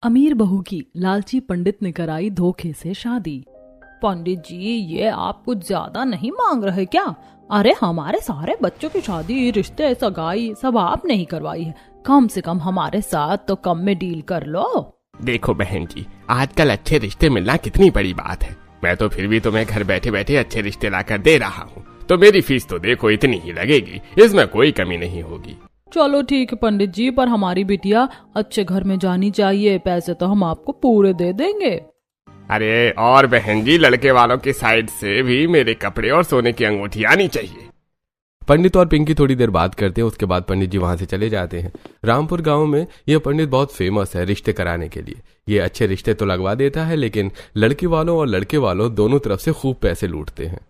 अमीर बहू की लालची पंडित ने कराई धोखे से शादी। पंडित जी, ये आप कुछ ज्यादा नहीं मांग रहे क्या? अरे हमारे सारे बच्चों की शादी, रिश्ते, सगाई सब आपने ही करवाई है। कम से कम हमारे साथ तो कम में डील कर लो। देखो बहन जी, आजकल अच्छे रिश्ते मिलना कितनी बड़ी बात है। मैं तो फिर भी तुम्हें घर बैठे बैठे अच्छे रिश्ते लाकर दे रहा हूँ, तो मेरी फीस तो देखो इतनी ही लगेगी, इसमें कोई कमी नहीं होगी। चलो ठीक है पंडित जी, पर हमारी बिटिया अच्छे घर में जानी चाहिए। पैसे तो हम आपको पूरे दे देंगे। अरे और बहन जी, लड़के वालों की साइड से भी मेरे कपड़े और सोने की अंगूठी आनी चाहिए। पंडित और पिंकी थोड़ी देर बात करते हैं। उसके बाद पंडित जी वहां से चले जाते हैं। रामपुर गांव में यह पंडित बहुत फेमस है रिश्ते कराने के लिए। ये अच्छे रिश्ते तो लगवा देता है, लेकिन लड़की वालों और लड़के वालों दोनों तरफ से खूब पैसे लूटते हैं।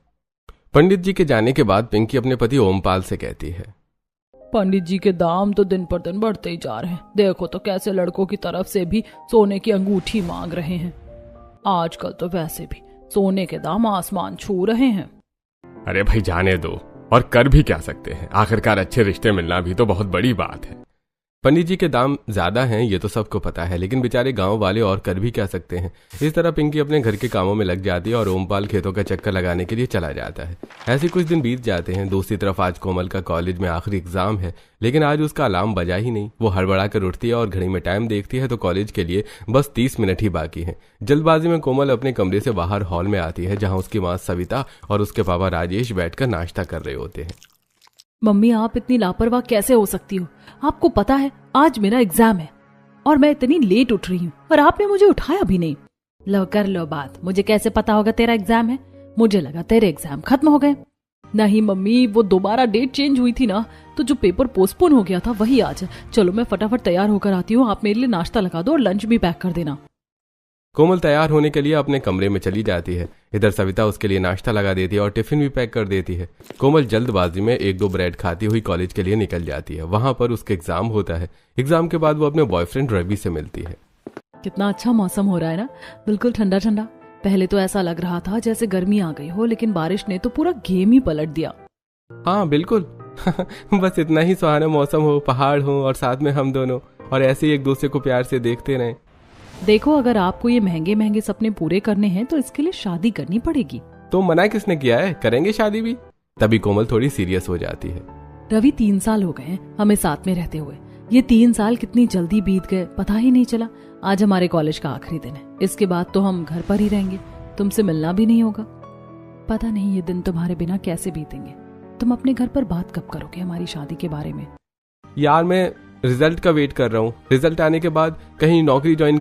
पंडित जी के जाने के बाद पिंकी अपने पति ओमपाल से कहती है, पंडित जी के दाम तो दिन पर दिन बढ़ते ही जा रहे हैं। देखो तो कैसे लड़कों की तरफ से भी सोने की अंगूठी मांग रहे हैं। आजकल तो वैसे भी सोने के दाम आसमान छू रहे हैं। अरे भाई जाने दो, और कर भी क्या सकते हैं। आखिरकार अच्छे रिश्ते मिलना भी तो बहुत बड़ी बात है। पंडित जी के दाम ज्यादा हैं ये तो सबको पता है, लेकिन बेचारे गांव वाले और कर भी क्या सकते हैं। इस तरह पिंकी अपने घर के कामों में लग जाती है और ओमपाल खेतों का चक्कर लगाने के लिए चला जाता है। ऐसे कुछ दिन बीत जाते हैं। दूसरी तरफ आज कोमल का कॉलेज में आखिरी एग्जाम है, लेकिन आज उसका अलार्म बजा ही नहीं। वो हड़बड़ा कर उठती है और घड़ी में टाइम देखती है तो कॉलेज के लिए बस 30 मिनट ही बाकी है। जल्दबाजी में कोमल अपने कमरे से बाहर हॉल में आती है, जहाँ उसकी माँ सविता और उसके पापा राजेश बैठकर नाश्ता कर रहे होते हैं। मम्मी, आप इतनी लापरवाह कैसे हो सकती हो? आपको पता है आज मेरा एग्जाम है और मैं इतनी लेट उठ रही हूँ और आपने मुझे उठाया भी नहीं। लो कर लो बात। मुझे कैसे पता होगा तेरा एग्जाम है? मुझे लगा तेरे एग्जाम खत्म हो गए। नहीं मम्मी, वो दोबारा डेट चेंज हुई थी ना, तो जो पेपर पोस्टपोन हो गया था वही आज है। चलो मैं फटाफट तैयार होकर आती हूँ, आप मेरे लिए नाश्ता लगा दो और लंच भी पैक कर देना। कोमल तैयार होने के लिए अपने कमरे में चली जाती है। इधर सविता उसके लिए नाश्ता लगा देती है और टिफिन भी पैक कर देती है। कोमल जल्दबाजी में 1-2 ब्रेड खाती हुई कॉलेज के लिए निकल जाती है। वहां पर उसके एग्जाम होता है। एग्जाम के बाद वो अपने बॉयफ्रेंड रवि से मिलती है। कितना अच्छा मौसम हो रहा है ना, बिल्कुल ठंडा ठंडा। पहले तो ऐसा लग रहा था जैसे गर्मी आ गई हो, लेकिन बारिश ने तो पूरा गेम ही पलट दिया। हाँ बिल्कुल बस इतना ही सुहाना मौसम हो, पहाड़ हो और साथ में हम दोनों, और ऐसे ही एक दूसरे को प्यार से देखते रहें। देखो, अगर आपको ये महंगे महंगे सपने पूरे करने हैं तो इसके लिए शादी करनी पड़ेगी। तो मना किसने किया है, करेंगे शादी भी। तभी कोमल थोड़ी सीरियस हो जाती है। रवि 3 साल हो गए हैं हमें साथ में रहते हुए। ये 3 साल कितनी जल्दी बीत गए, पता ही नहीं चला। आज हमारे कॉलेज का आखिरी दिन है, इसके बाद तो हम घर पर ही रहेंगे, तुमसे मिलना भी नहीं होगा। पता नहीं ये दिन तुम्हारे बिना कैसे बीतेंगे। तुम अपने घर पर बात कब करोगे हमारी शादी के बारे में? यार मैं रिजल्ट का वेट कर रहा हूँ। रिजल्ट आने के बाद कहीं नौकरी ज्वाइन